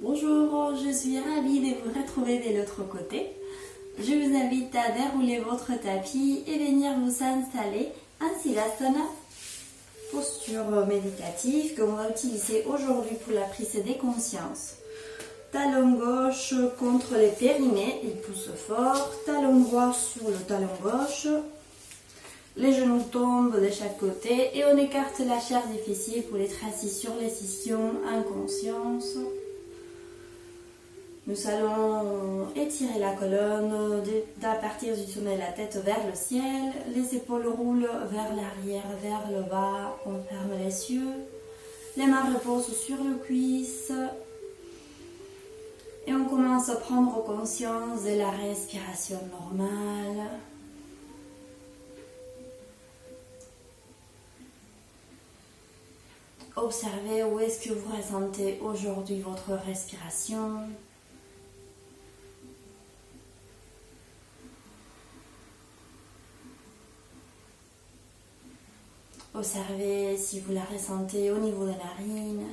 Bonjour, je suis ravie de vous retrouver de l'autre côté. Je vous invite à dérouler votre tapis et venir vous installer en Silasana, posture méditative que l'on va utiliser aujourd'hui pour la prise de conscience. Talon gauche contre les périnées, il pousse fort, talon droit sur le talon gauche. Les genoux tombent de chaque côté et on écarte la chair difficile pour les transitions, les scissions en conscience. Nous allons étirer la colonne à partir du sommet de la tête vers le ciel. Les épaules roulent vers l'arrière, vers le bas. On ferme les yeux. Les mains reposent sur le cuisse. Et on commence à prendre conscience de la respiration normale. Observez où est-ce que vous ressentez aujourd'hui votre respiration. Observez si vous la ressentez au niveau des narines,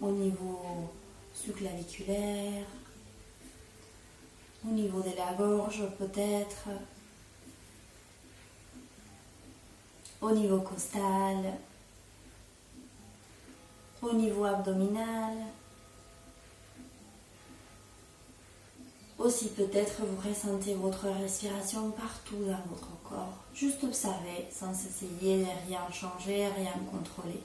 au niveau sous-claviculaire, au niveau de la gorge peut-être, au niveau costal, au niveau abdominal. Aussi peut-être vous ressentez votre respiration partout dans votre corps. Juste observez sans essayer de rien changer, rien contrôler.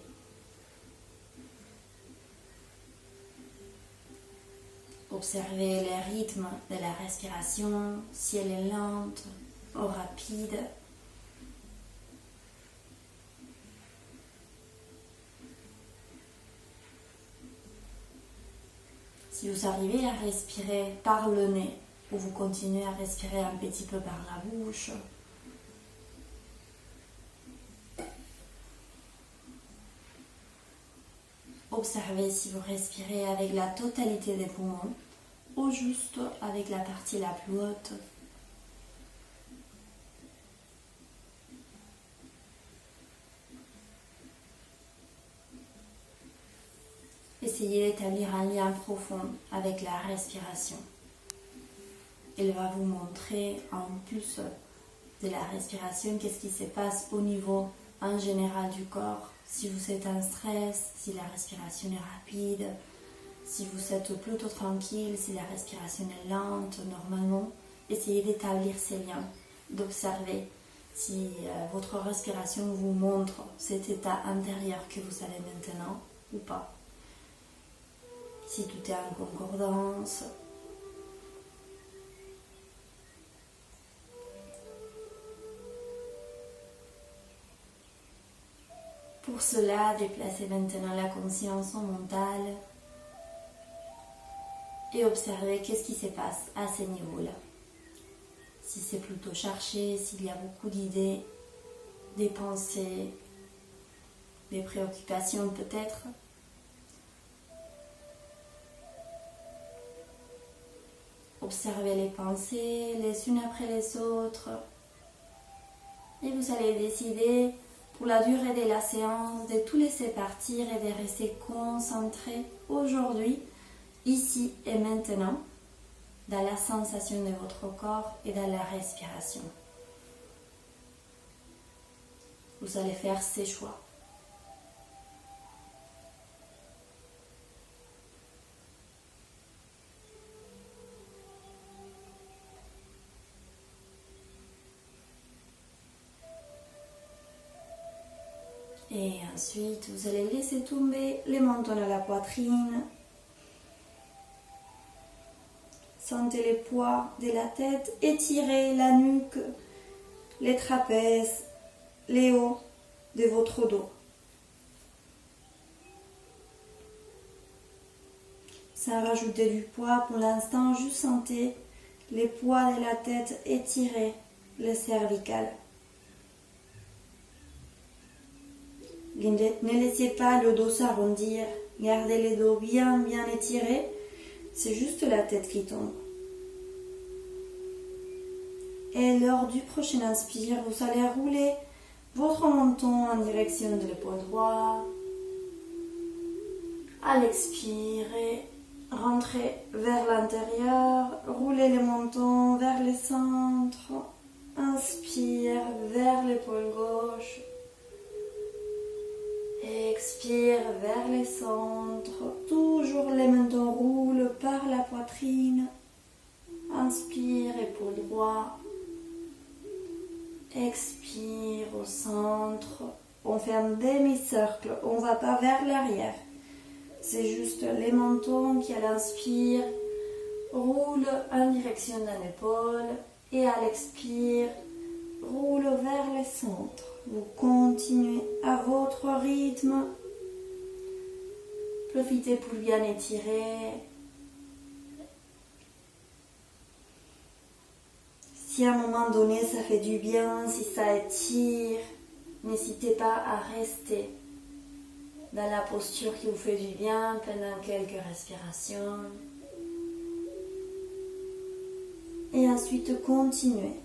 Observez le rythme de la respiration, si elle est lente ou rapide. Si vous arrivez à respirer par le nez ou vous continuez à respirer un petit peu par la bouche, observez si vous respirez avec la totalité des poumons ou juste avec la partie la plus haute. Essayez d'établir un lien profond avec la respiration. Elle va vous montrer en plus de la respiration qu'est-ce qui se passe au niveau en général du corps. Si vous êtes en stress, si la respiration est rapide, si vous êtes plutôt tranquille, si la respiration est lente normalement. Essayez d'établir ces liens, d'observer si votre respiration vous montre cet état intérieur que vous avez maintenant ou pas. Si tout est en concordance. Pour cela, déplacez maintenant la conscience au mental et observez qu'est-ce qui se passe à ce niveau-là. Si c'est plutôt cherché, s'il y a beaucoup d'idées, des pensées, des préoccupations peut-être. Observez les pensées les unes après les autres et vous allez décider pour la durée de la séance de tout laisser partir et de rester concentré aujourd'hui, ici et maintenant, dans la sensation de votre corps et dans la respiration. Vous allez faire ces choix. Et ensuite, vous allez laisser tomber les mentons à la poitrine. Sentez les poids de la tête, étirez la nuque, les trapèzes, les hauts de votre dos. Sans rajouter du poids pour l'instant, juste sentez les poids de la tête étirés, les cervicales. Ne laissez pas le dos s'arrondir, gardez les dos bien étirés, c'est juste la tête qui tombe. Et lors du prochain inspire, vous allez rouler votre menton en direction de l'épaule droite. À l'expirer, rentrez vers l'intérieur, roulez le menton vers le centre. Inspire vers l'épaule gauche. Expire vers le centre. Toujours les mentons roulent par la poitrine. Inspire, épaule droite. Expire au centre. On fait un demi-cercle. On ne va pas vers l'arrière. C'est juste les mentons qui, à l'inspire, roulent en direction de l'épaule. Et à l'expire, roule vers le centre. Vous continuez à votre rythme. Profitez pour bien étirer. Si à un moment donné ça fait du bien, si ça étire, n'hésitez pas à rester dans la posture qui vous fait du bien pendant quelques respirations. Et ensuite continuez.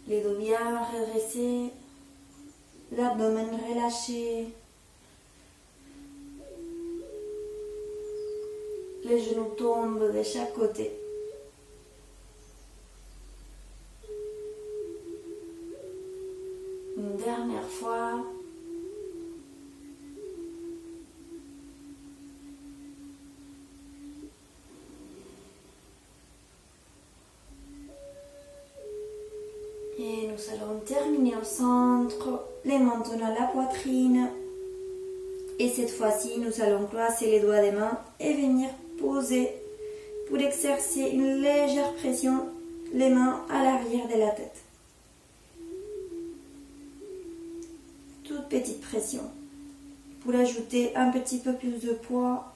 Les dos bien redressés, l'abdomen relâché, les genoux tombent de chaque côté. Une dernière fois. Et nous allons terminer au centre, les mentons à la poitrine. Et cette fois-ci, nous allons croiser les doigts des mains et venir poser pour exercer une légère pression, les mains à l'arrière de la tête. Toute petite pression pour ajouter un petit peu plus de poids.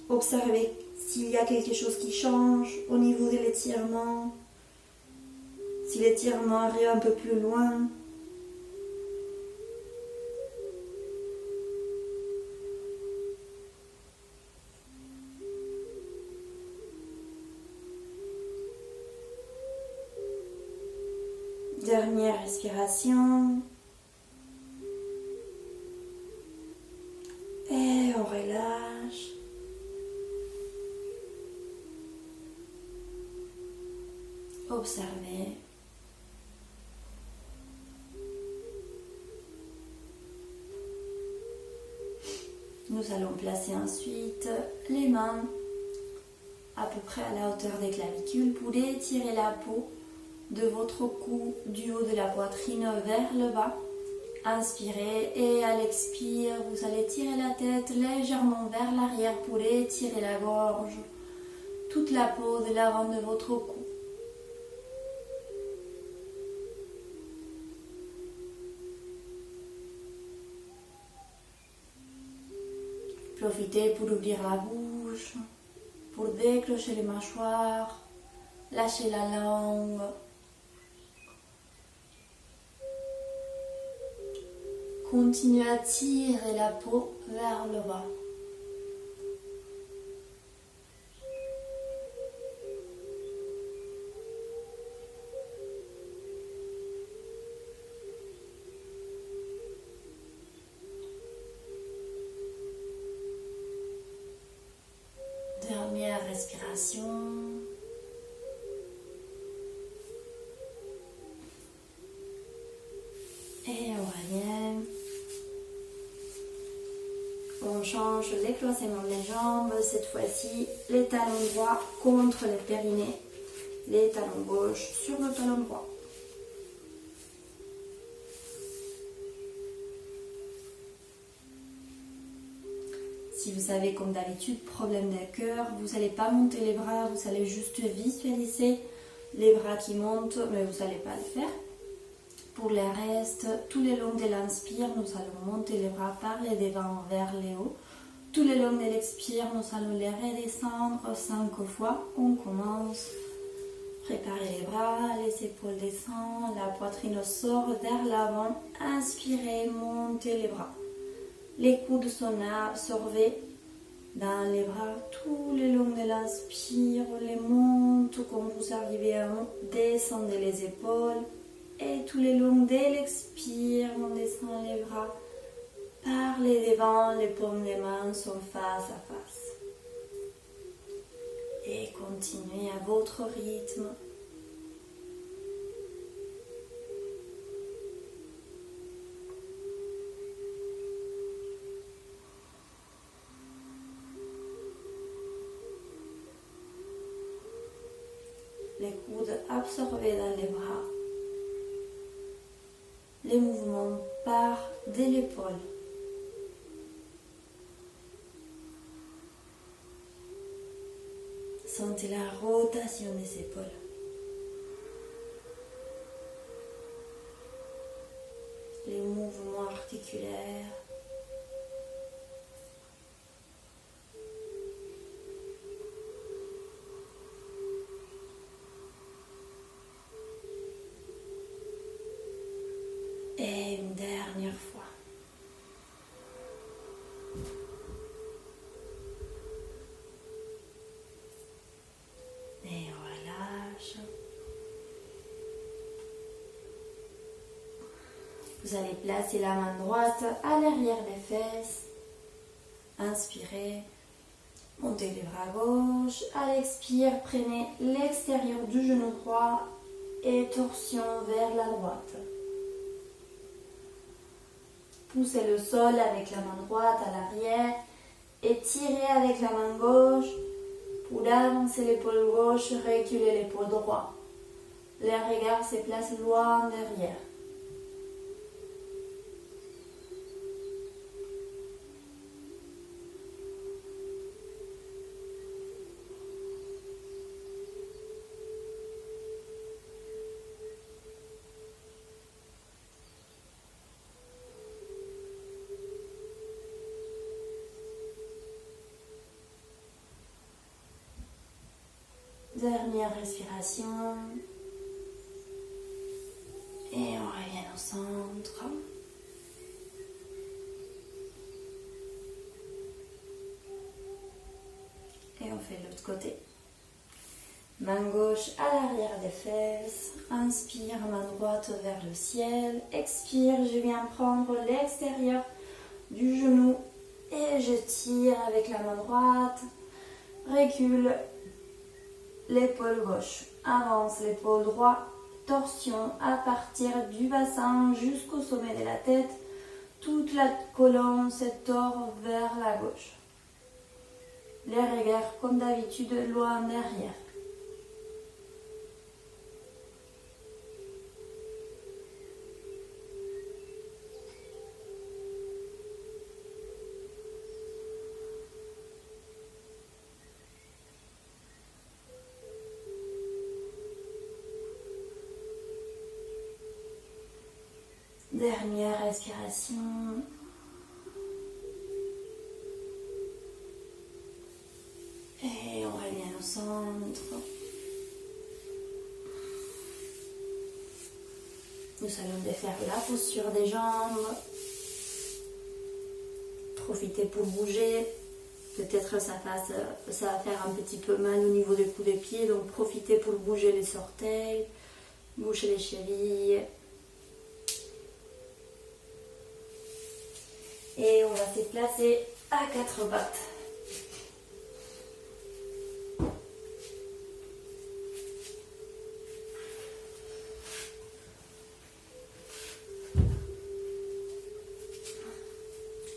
Observez s'il y a quelque chose qui change au niveau de l'étirement, si l'étirement arrive un peu plus loin. Dernière respiration. Et on relâche. Observez. Nous allons placer ensuite les mains à peu près à la hauteur des clavicules pour étirer la peau de votre cou du haut de la poitrine vers le bas. Inspirez et à l'expire, vous allez tirer la tête légèrement vers l'arrière pour étirer la gorge, toute la peau de l'avant de votre cou. Profitez pour ouvrir la bouche, pour décrocher les mâchoires, lâcher la langue. Continuez à tirer la peau vers le bas. Dernière respiration. Et on revient. On change les croisements des jambes. Cette fois-ci, les talons droits contre les périnées. Les talons gauches sur le talon droit. Si vous avez comme d'habitude problème de cœur, vous n'allez pas monter les bras, vous allez juste visualiser les bras qui montent, mais vous n'allez pas le faire. Pour le reste, tout le long de l'inspire, nous allons monter les bras par les devants vers les hauts. Tout le long de l'expire, nous allons les redescendre 5 fois. On commence. Préparez les bras, les épaules descendent, la poitrine sort vers l'avant. Inspirez, montez les bras. Les coudes sont absorbés dans les bras tout le long de l'inspire. Les monte comme vous arrivez à descendre les épaules. Et tout le long de l'expire, on descend les bras. Par les devants, les paumes des mains sont face à face. Et continuez à votre rythme. Les coudes absorbés dans les bras. Les mouvements partent de l'épaule. Sentez la rotation des épaules. Les mouvements articulaires. Et une dernière fois. Et on relâche. Vous allez placer la main droite à l'arrière des fesses. Inspirez. Montez les bras gauche. À l'expire, prenez l'extérieur du genou droit et torsion vers la droite. Poussez le sol avec la main droite à l'arrière et tirez avec la main gauche. Pour avancer l'épaule gauche, reculez l'épaule droite. Le regard se place loin derrière. Dernière respiration. Et on revient au centre. Et on fait l'autre côté. Main gauche à l'arrière des fesses. Inspire, main droite vers le ciel. Expire, je viens prendre l'extérieur du genou. Et je tire avec la main droite. Recule. L'épaule gauche, avance l'épaule droite, torsion à partir du bassin jusqu'au sommet de la tête. Toute la colonne se tord vers la gauche. Les regards comme d'habitude loin derrière. Dernière respiration. Et on revient au centre. Nous allons défaire la posture des jambes. Profitez pour bouger. Peut-être ça va faire un petit peu mal au niveau des coups des pieds. Donc profitez pour bouger les orteils. Bouger les chevilles. Et on va se placer à 4 pattes.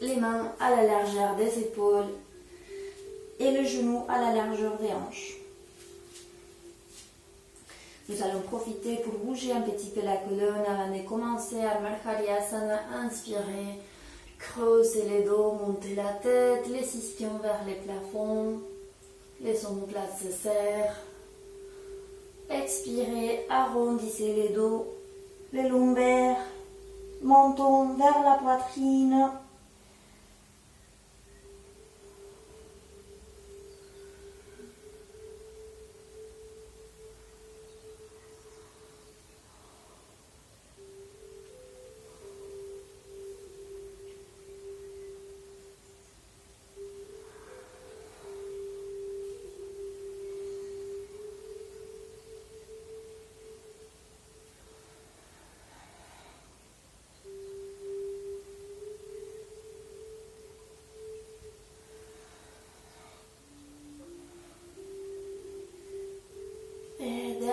Les mains à la largeur des épaules et le genou à la largeur des hanches. Nous allons profiter pour bouger un petit peu la colonne avant de commencer à Marjaryasana. Inspirez. Creusez les dos, montez la tête, les ischions vers les plafonds, les omoplates se serrent. Expirez, arrondissez les dos, les lombaires, menton vers la poitrine.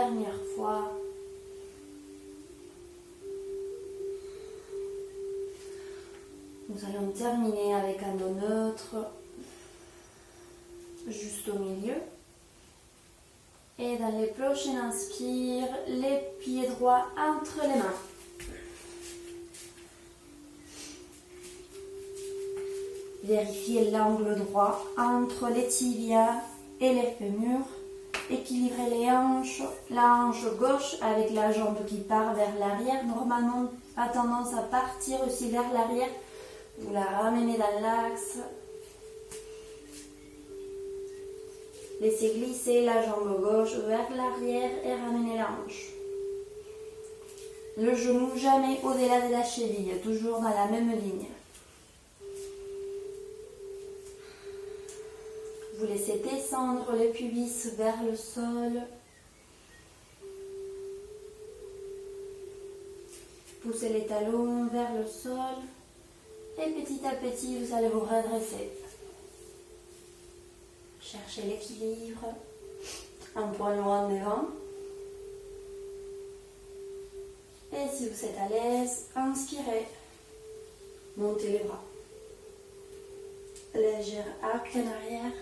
dernière fois. Nous allons terminer avec un dos neutre juste au milieu. Et dans les prochaines inspires, les pieds droits entre les mains. Vérifiez l'angle droit entre les tibias et les fémurs. Équilibrez les hanches, la hanche gauche avec la jambe qui part vers l'arrière. Normalement, a tendance à partir aussi vers l'arrière. Vous la ramenez dans l'axe. Laissez glisser la jambe gauche vers l'arrière et ramenez la hanche. Le genou jamais au-delà de la cheville, toujours dans la même ligne. Vous laissez descendre le pubis vers le sol. Poussez les talons vers le sol. Et petit à petit, vous allez vous redresser. Cherchez l'équilibre. Un point loin devant. Et si vous êtes à l'aise, inspirez. Montez les bras. Légère arc en arrière.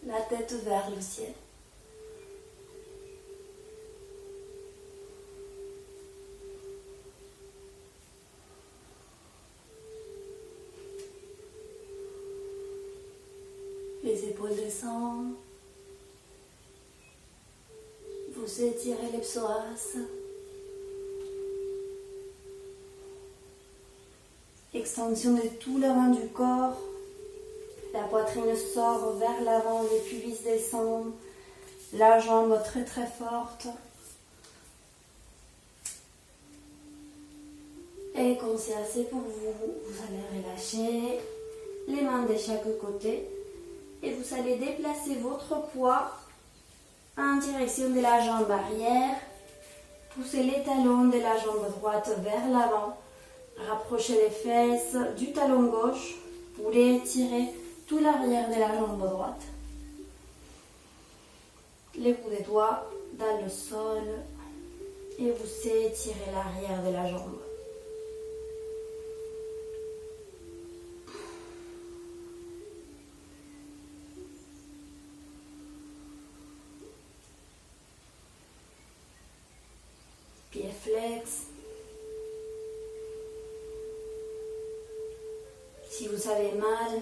La tête vers le ciel. Les épaules descendent. Vous étirez les psoas. Extension de tout l'avant du corps. La poitrine sort vers l'avant, les pubis descendent. La jambe très très forte. Et quand c'est assez pour vous, vous allez relâcher les mains de chaque côté. Et vous allez déplacer votre poids en direction de la jambe arrière. Poussez les talons de la jambe droite vers l'avant. Rapprochez les fesses du talon gauche pour étirer tout l'arrière de la jambe droite. Les bouts des doigts dans le sol et vous étirez l'arrière de la jambe. Pieds flex. Si vous avez mal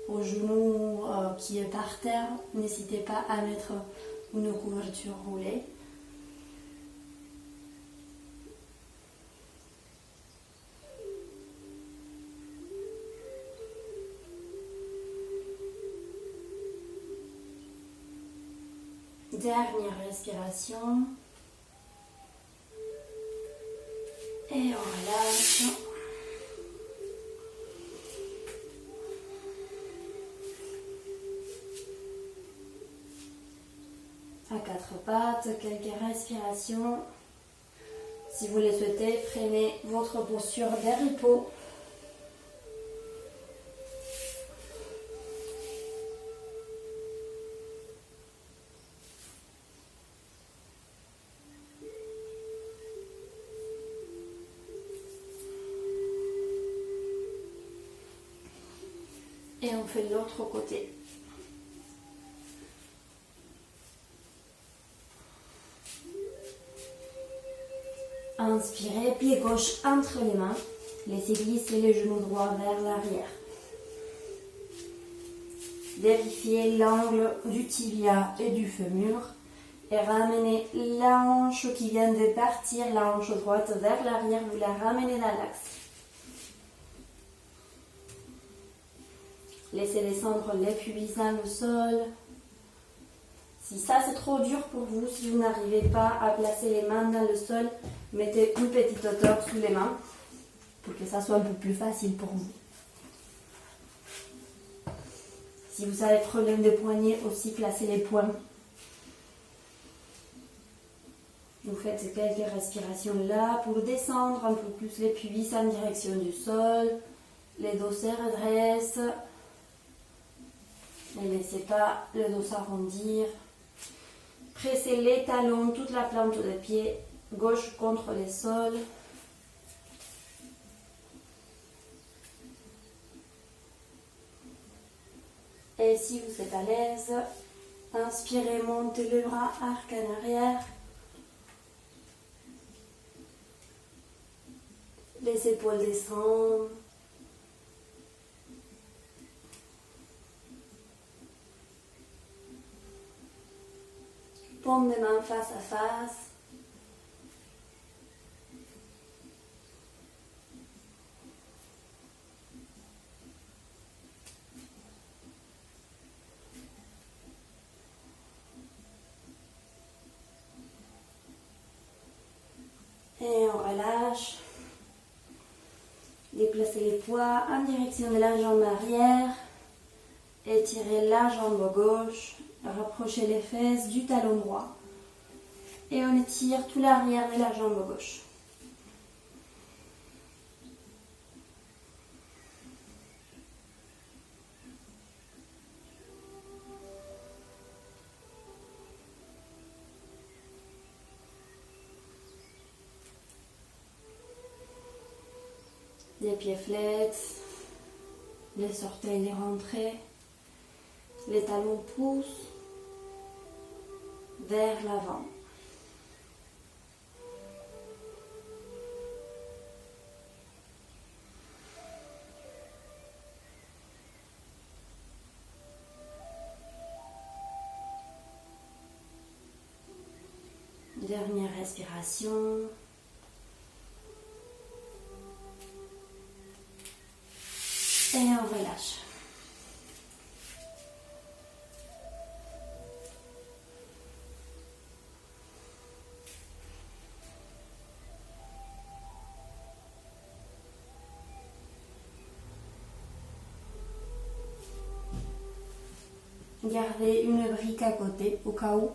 au genou qui est par terre, n'hésitez pas à mettre une couverture roulée. Dernière respiration. Et on relâche. À quatre pattes, quelques respirations. Si vous le souhaitez, prenez votre posture de repos. Et on fait l'autre côté. Inspirez, pied gauche entre les mains. Laissez glisser les genoux droits vers l'arrière. Vérifiez l'angle du tibia et du fémur. Et ramenez la hanche qui vient de partir, la hanche droite vers l'arrière. Vous la ramenez dans l'axe. Laissez descendre les pubis dans le sol. Si ça c'est trop dur pour vous, si vous n'arrivez pas à placer les mains dans le sol, mettez une petite hauteur sous les mains pour que ça soit un peu plus facile pour vous. Si vous avez problème de poignet, aussi placez les poings. Vous faites quelques respirations là pour descendre un peu plus les pubis en direction du sol. Les dos se redressent. Ne laissez pas le dos s'arrondir. Pressez les talons, toute la plante de pied gauche contre le sol. Et si vous êtes à l'aise, inspirez, montez le bras, arc en arrière. Les épaules descendent. Paume de main face à face. Et on relâche. Déplacez les poids en direction de la jambe arrière. Étirez la jambe gauche. Rapprochez les fesses du talon droit. Et on étire tout l'arrière de la jambe gauche. Les pieds flexes, les orteils les rentrées, les talons poussent vers l'avant. Dernière respiration. Et on relâche. Gardez une brique à côté au cas où.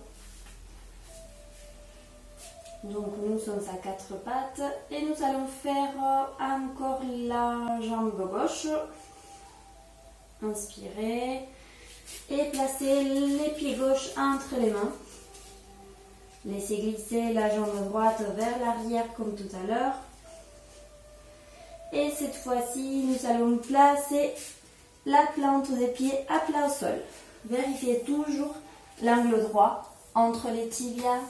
Donc nous sommes à 4 pattes et nous allons faire encore la jambe gauche. Inspirez et placez les pieds gauches entre les mains. Laissez glisser la jambe droite vers l'arrière comme tout à l'heure. Et cette fois-ci, nous allons placer la plante des pieds à plat au sol. Vérifiez toujours l'angle droit entre les tibias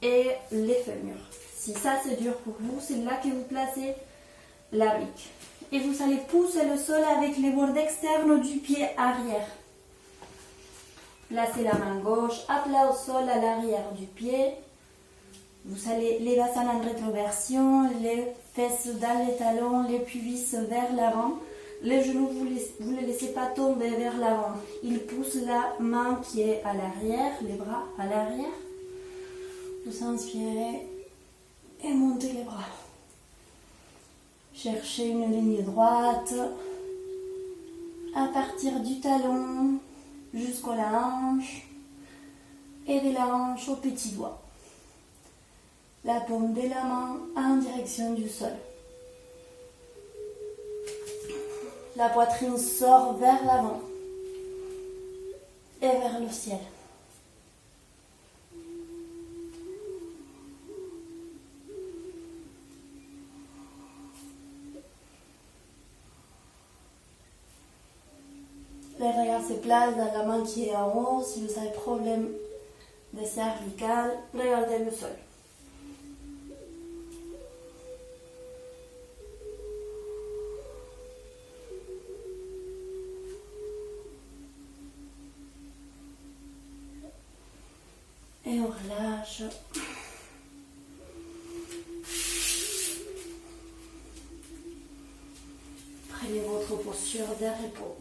et les fémurs. Si ça c'est dur pour vous, c'est là que vous placez la brique. Et vous allez pousser le sol avec les bords externes du pied arrière. Placez la main gauche à plat au sol à l'arrière du pied. Vous allez les bassins en rétroversion, les fesses dans les talons, les cuisses vers l'avant. Les genoux, vous ne les laissez pas tomber vers l'avant. Il pousse la main qui est à l'arrière, les bras à l'arrière. Vous inspirez et montez les bras. Cherchez une ligne droite à partir du talon jusqu'à la hanche et de la hanche au petit doigt. La paume de la main en direction du sol. La poitrine sort vers l'avant et vers le ciel. Le regard se place dans la main qui est en haut. Si vous avez problème de cervical, regardez le sol. Et on relâche. Prenez votre posture de repos.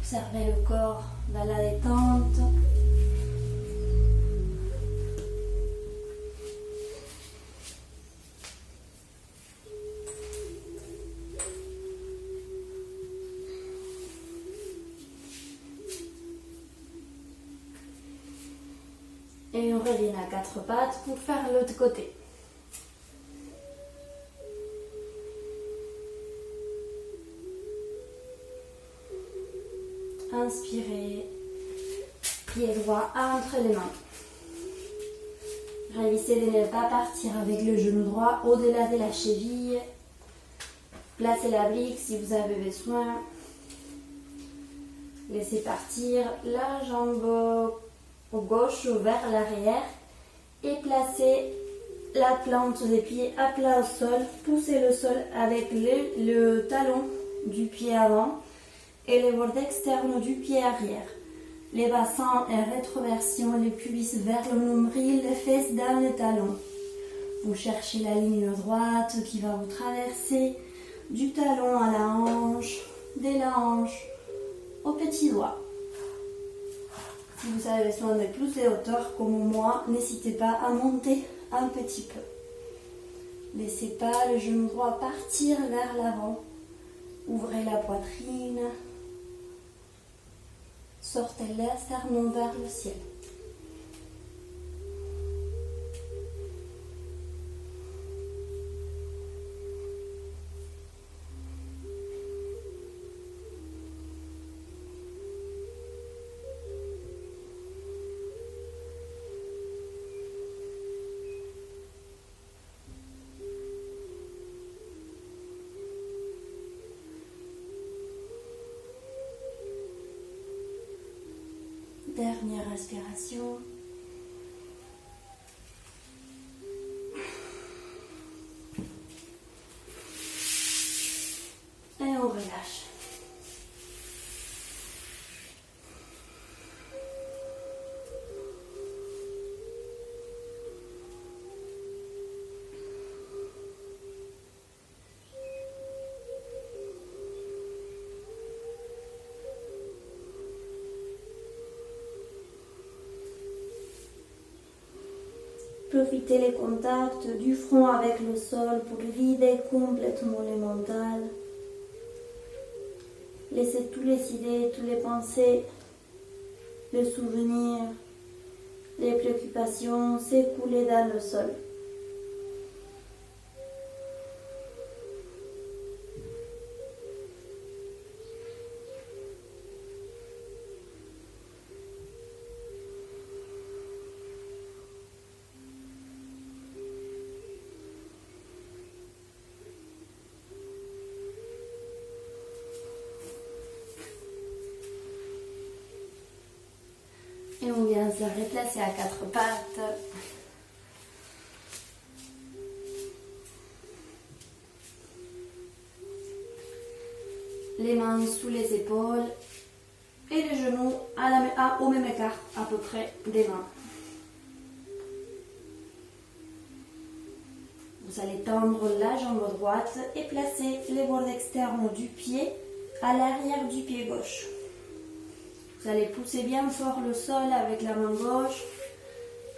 Observez le corps dans la détente. reviennent à quatre pattes pour faire l'autre côté. Inspirez, pied droit entre les mains. Réussissez de ne pas partir avec le genou droit au-delà de la cheville. Placez la brique si vous avez besoin. Laissez partir la jambe gauche vers l'arrière et placez la plante des pieds à plat au sol. Poussez le sol avec le talon du pied avant et les bords externes du pied arrière. Les bassins en rétroversion, les pubis vers le nombril, les fesses dans le talon. Vous cherchez la ligne droite qui va vous traverser du talon à la hanche, de la hanche au petit doigt. Si vous avez besoin de plus de hauteur comme moi, n'hésitez pas à monter un petit peu. Laissez pas le genou droit partir vers l'avant. Ouvrez la poitrine. Sortez l'esternum vers le ciel. Dernière respiration. Et on relâche. Profitez les contacts du front avec le sol pour vider complètement le mental. Laissez toutes les idées, toutes les pensées, les souvenirs, les préoccupations s'écouler dans le sol. Et on vient se replacer à quatre pattes. Les mains sous les épaules et les genoux au même écart à peu près des mains. Vous allez tendre la jambe droite et placer les bords externes du pied à l'arrière du pied gauche. Vous allez pousser bien fort le sol avec la main gauche.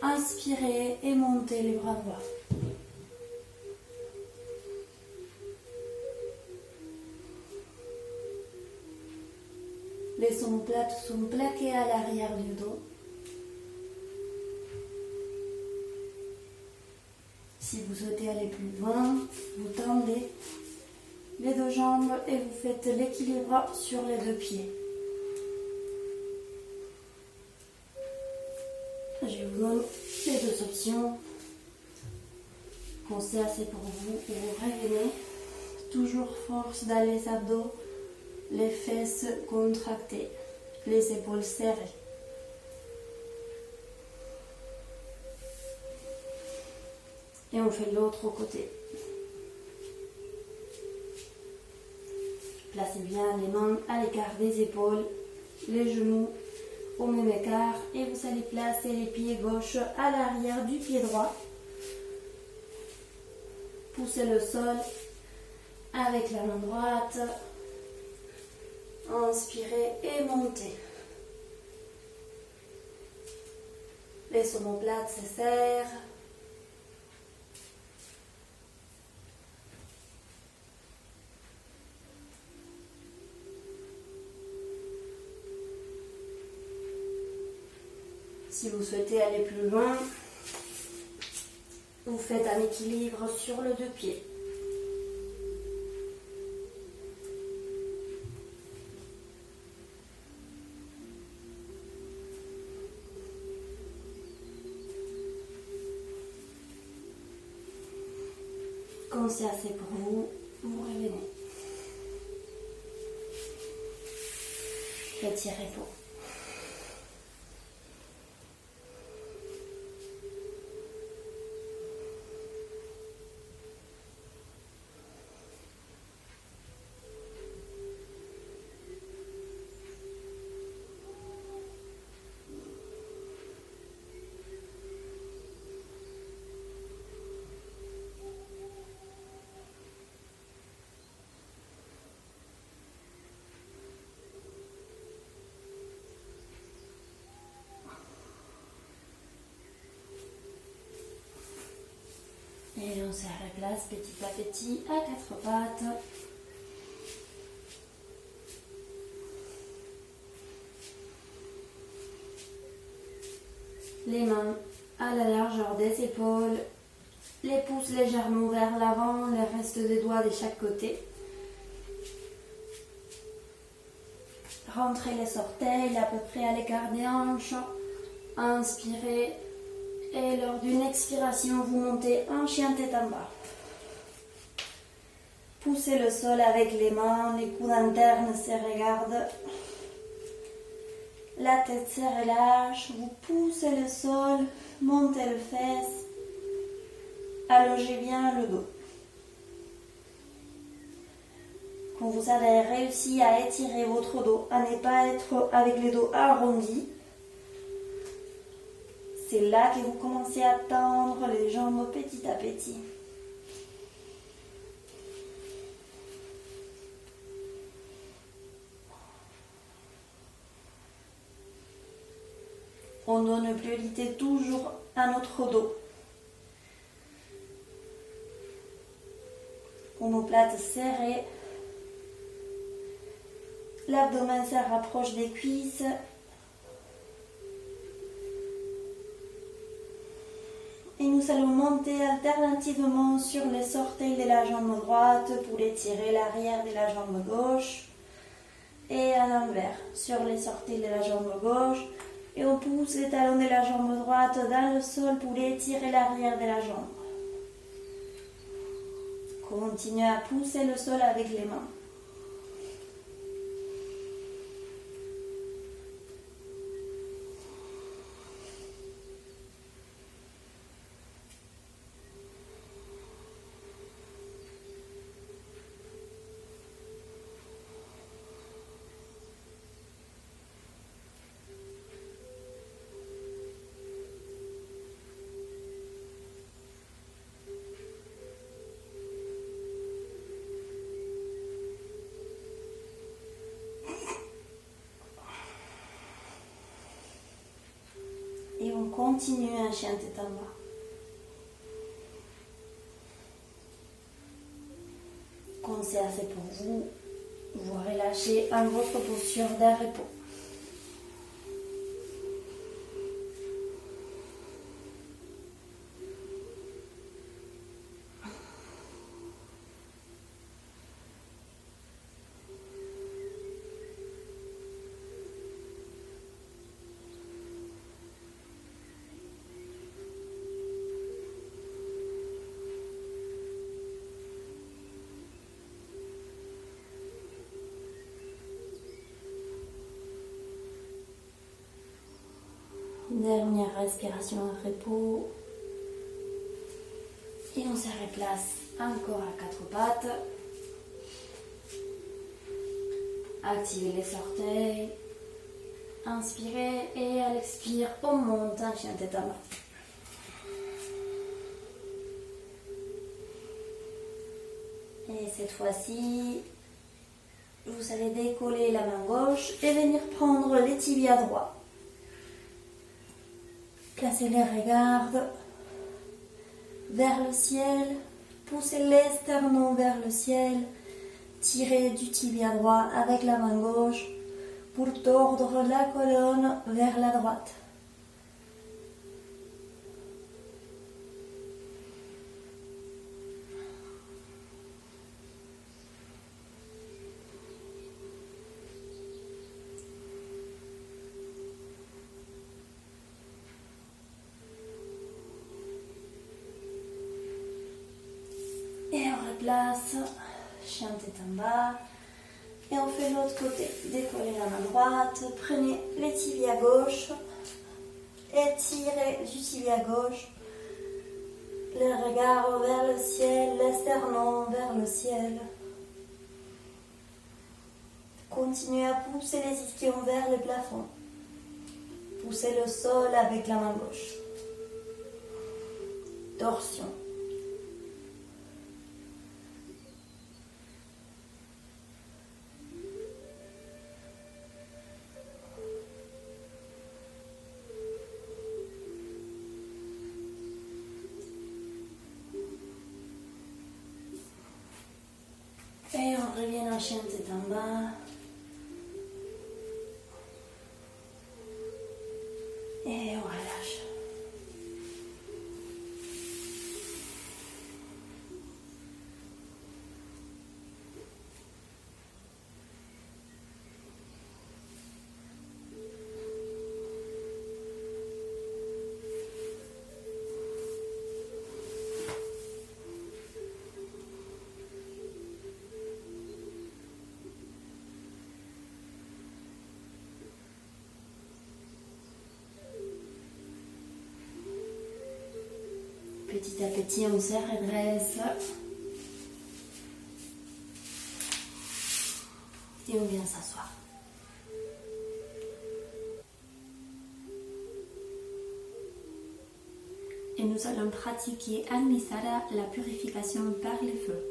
Inspirez et montez les bras droits. Les omoplates sont plaquées à l'arrière du dos. Si vous souhaitez aller plus loin, vous tendez les deux jambes et vous faites l'équilibre sur les deux pieds. Je vous donne les deux options. Quand c'est assez pour vous, vous revenez. Toujours force dans les abdos, les fesses contractées, les épaules serrées. Et on fait l'autre côté. Placez bien les mains à l'écart des épaules, les genoux au même écart et vous allez placer les pieds gauche à l'arrière du pied droit. Poussez le sol avec la main droite. Inspirez et montez. Les omoplates se serrent. Si vous souhaitez aller plus loin, vous faites un équilibre sur le deux pieds. Quand c'est assez pour vous, vous revenez. Petit repos. Et on se replace petit à petit à quatre pattes. Les mains à la largeur des épaules, les pouces légèrement vers l'avant, le reste des doigts de chaque côté. Rentrez les orteils à peu près à l'écart des hanches. Inspirez. Et lors d'une expiration, vous montez en chien tête en bas. Poussez le sol avec les mains, les coudes internes se regardent. La tête se relâche, vous poussez le sol, montez le fesse. Allongez bien le dos. Quand vous avez réussi à étirer votre dos, à ne pas être avec le dos arrondi, c'est là que vous commencez à tendre les jambes petit à petit. On donne priorité toujours à notre dos. Omoplate serrée. L'abdomen se rapproche des cuisses. Et nous allons monter alternativement sur les orteils de la jambe droite pour étirer l'arrière de la jambe gauche. Et à l'envers, sur les orteils de la jambe gauche. Et on pousse les talons de la jambe droite dans le sol pour étirer l'arrière de la jambe. Continuez à pousser le sol avec les mains. Et on continue un chien tête en bas. Quand c'est assez pour vous, vous relâchez en votre posture de repos. Dernière respiration à repos. Et on se replace encore à quatre pattes. Activez les orteils. Inspirez et à l'expire, on monte un chien tête en bas. Et cette fois-ci, vous allez décoller la main gauche et venir prendre les tibias droits. Placez les regards vers le ciel, poussez l'esternon vers le ciel, tirez du tibia droit avec la main gauche pour tordre la colonne vers la droite. place, chien tête en bas. Et on fait l'autre côté. Décollez la main droite, prenez les tibias gauche, étirez du tibia gauche, le regard vers le ciel, l'esternum vers le ciel. Continuez à pousser les ischions vers le plafond. Poussez le sol avec la main gauche. Torsion. Et on revient en chien tête en bas. Et on relâche. Petit à petit, on se redresse. Et on vient s'asseoir. Et nous allons pratiquer Agnisara, la purification par le feu.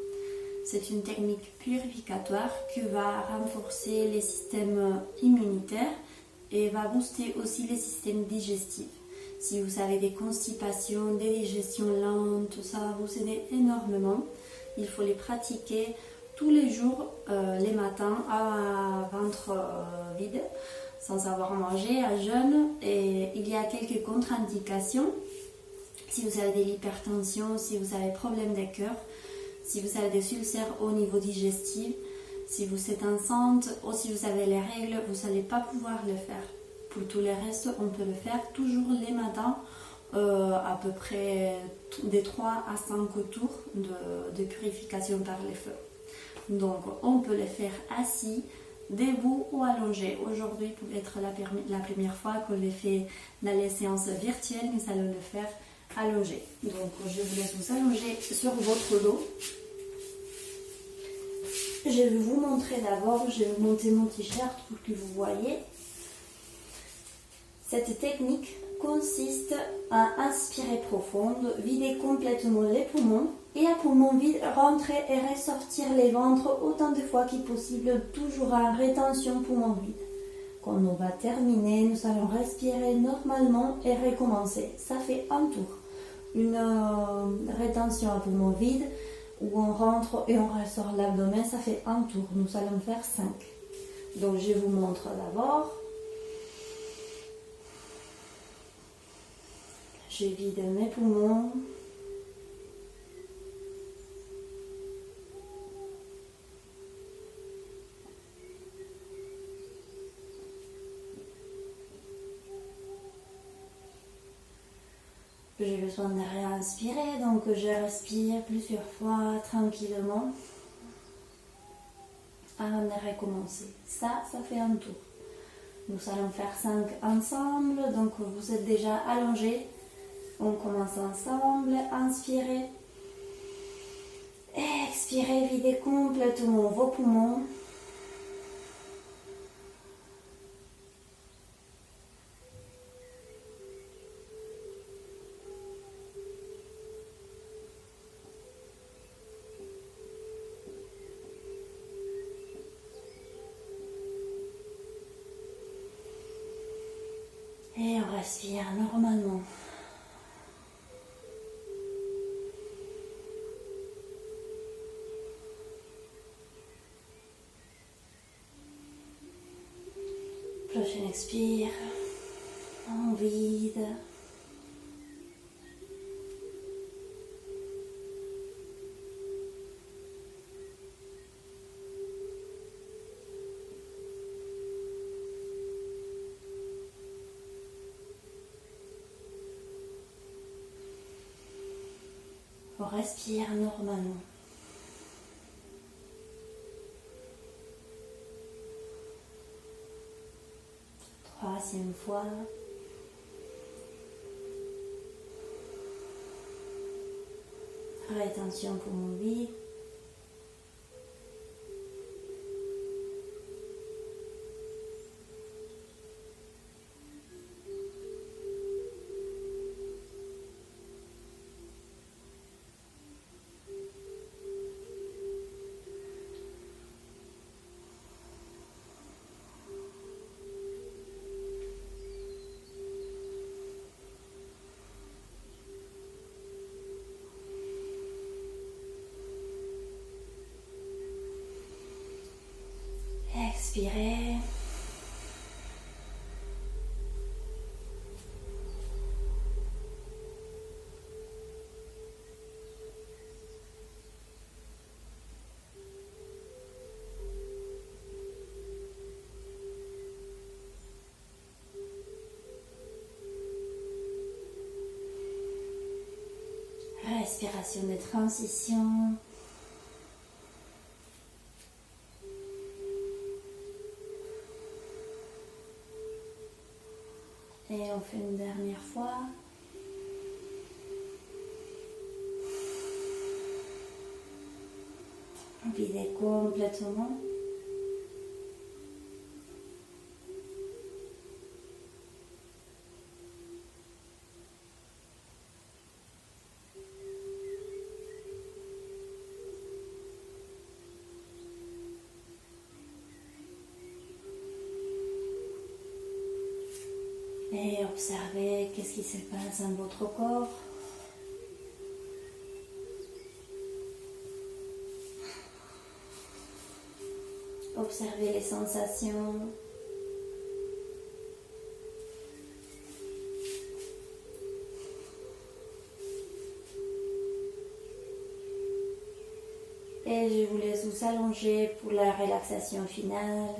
C'est une technique purificatoire qui va renforcer les systèmes immunitaires et va booster aussi les systèmes digestifs. Si vous avez des constipations, des digestions lentes, ça va vous aider énormément. Il faut les pratiquer tous les jours, les matins, à ventre vide, sans avoir mangé, à jeûne. Et il y a quelques contre-indications. Si vous avez de l'hypertension, si vous avez des problèmes de cœur, si vous avez des ulcères au niveau digestif, si vous êtes enceinte ou si vous avez les règles, vous n'allez pas pouvoir le faire. Pour tout le reste, on peut le faire toujours les matins, à peu près des 3 à 5 tours de purification par le feu. Donc, on peut le faire assis, debout ou allongé. Aujourd'hui, pour être la première fois qu'on le fait dans les séances virtuelles, nous allons le faire allongé. Donc, je vous laisse vous allonger sur votre dos. Je vais vous montrer d'abord, je vais vous monter mon t-shirt pour que vous voyez. Cette technique consiste à inspirer profonde, vider complètement les poumons et à poumon vide, rentrer et ressortir les ventres autant de fois que possible, toujours en rétention poumon vide. Quand on va terminer, nous allons respirer normalement et recommencer. Ça fait un tour. Une rétention à poumon vide où on rentre et on ressort l'abdomen, ça fait un tour. Nous allons faire 5. Donc je vous montre d'abord. Je vide mes poumons. J'ai besoin de réinspirer, donc je respire plusieurs fois tranquillement avant de recommencer. Ça fait un tour. Nous allons faire 5 ensemble, donc vous êtes déjà allongés. On commence ensemble, inspirez, expirez, videz complètement vos poumons. Et on respire normalement. Prochain expire, on vide. On respire normalement. Troisième fois. Rétention poumon vide. Expirez. Respiration de transition. Et on fait une dernière fois. Videz complètement. Et observez qu'est-ce qui se passe dans votre corps. Observez les sensations. Et je vous laisse vous allonger pour la relaxation finale.